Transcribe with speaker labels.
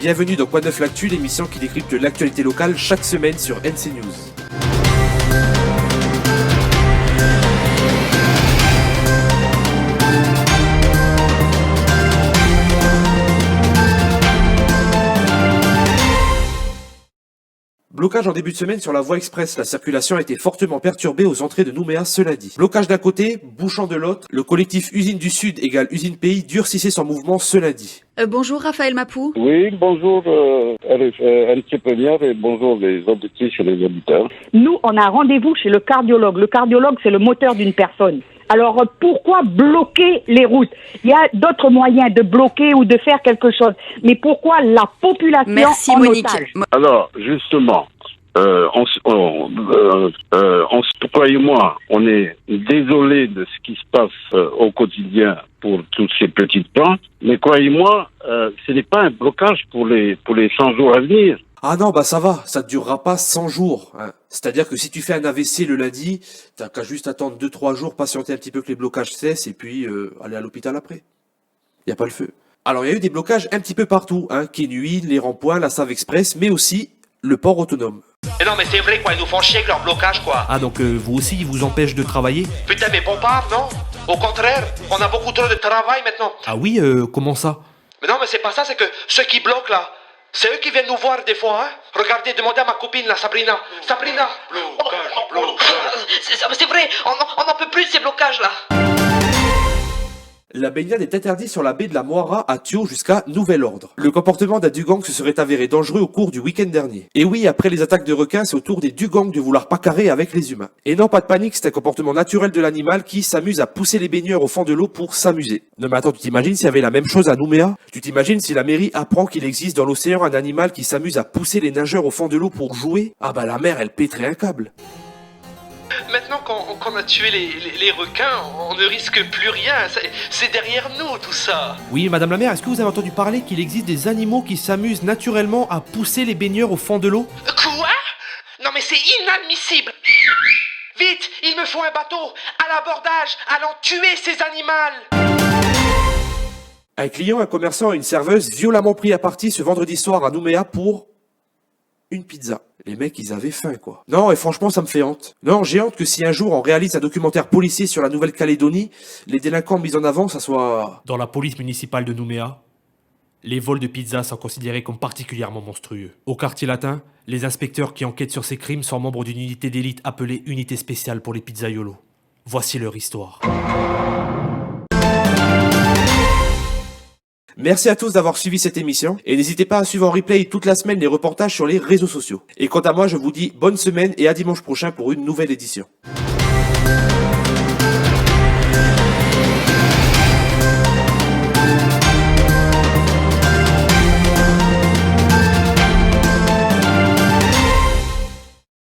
Speaker 1: Bienvenue dans Quoi Neuf l'Actu, l'émission qui décrypte l'actualité locale chaque semaine sur NC News. Blocage en début de semaine sur la voie express. La circulation a été fortement perturbée aux entrées de Nouméa ce lundi. Blocage d'un côté, bouchon de l'autre. Le collectif Usine du Sud égale Usine Pays durcissait son mouvement ce lundi.
Speaker 2: Bonjour Raphaël Mapou.
Speaker 3: Oui, bonjour NC Première et bonjour les auditrices et les auditeurs.
Speaker 4: Nous, on a un rendez-vous chez le cardiologue. Le cardiologue, c'est le moteur d'une personne. Alors, pourquoi bloquer les routes? Il y a d'autres moyens de bloquer ou de faire quelque chose. Mais pourquoi la population
Speaker 2: Merci
Speaker 4: en
Speaker 2: Monique.
Speaker 4: otage?
Speaker 3: Alors, justement, croyez-moi, on est désolé de ce qui se passe au quotidien pour tous ces petits plans, mais croyez-moi, ce n'est pas un blocage pour les 100 jours à venir.
Speaker 1: Ah non, bah ça va, ça ne durera pas 100 jours. Hein. C'est-à-dire que si tu fais un AVC le lundi, t'as qu'à juste attendre 2-3 jours, patienter un petit peu que les blocages cessent et puis aller à l'hôpital après. Y a pas le feu. Alors il y a eu des blocages un petit peu partout, hein, Quai Nuit, les ronds-points, la Save Express, mais aussi le port autonome.
Speaker 5: Mais non mais c'est vrai quoi, ils nous font chier avec leur blocage quoi.
Speaker 1: Ah donc vous aussi, ils vous empêchent de travailler?
Speaker 5: Putain mais bon part non. Au contraire, on a beaucoup trop de travail maintenant.
Speaker 1: Ah oui, comment ça?
Speaker 5: Mais non mais c'est pas ça, c'est que ceux qui bloquent là, c'est eux qui viennent nous voir des fois, hein. Regardez, demandez à ma copine là, Sabrina. Sabrina. C'est vrai, on n'en peut plus de ces blocages là.
Speaker 1: La baignade est interdite sur la baie de la Moira à Thio jusqu'à nouvel ordre. Le comportement d'un dugong se serait avéré dangereux au cours du week-end dernier. Et oui, après les attaques de requins, c'est au tour des dugongs de vouloir pacarer avec les humains. Et non, pas de panique, c'est un comportement naturel de l'animal qui s'amuse à pousser les baigneurs au fond de l'eau pour s'amuser. Non mais attends, tu t'imagines s'il y avait la même chose à Nouméa? Tu t'imagines si la mairie apprend qu'il existe dans l'océan un animal qui s'amuse à pousser les nageurs au fond de l'eau pour jouer? Ah bah la mer, elle pèterait un câble.
Speaker 5: Maintenant qu'on a tué les requins, on ne risque plus rien. C'est derrière nous tout ça.
Speaker 1: Oui, madame la maire, est-ce que vous avez entendu parler qu'il existe des animaux qui s'amusent naturellement à pousser les baigneurs au fond de l'eau?
Speaker 5: Quoi? Non mais c'est inadmissible. Vite, il me faut un bateau. À l'abordage, allons tuer ces animaux.
Speaker 1: Un client, un commerçant et une serveuse violemment pris à partie ce vendredi soir à Nouméa pour une pizza. Les mecs, ils avaient faim, quoi. Non, et franchement, ça me fait honte. Non, j'ai honte que si un jour on réalise un documentaire policier sur la Nouvelle-Calédonie, les délinquants mis en avant, ça soit...
Speaker 6: Dans la police municipale de Nouméa, les vols de pizza sont considérés comme particulièrement monstrueux. Au quartier latin, les inspecteurs qui enquêtent sur ces crimes sont membres d'une unité d'élite appelée Unité spéciale pour les pizzaiolos. Voici leur histoire.
Speaker 1: Merci à tous d'avoir suivi cette émission et n'hésitez pas à suivre en replay toute la semaine les reportages sur les réseaux sociaux. Et quant à moi, je vous dis bonne semaine et à dimanche prochain pour une nouvelle édition.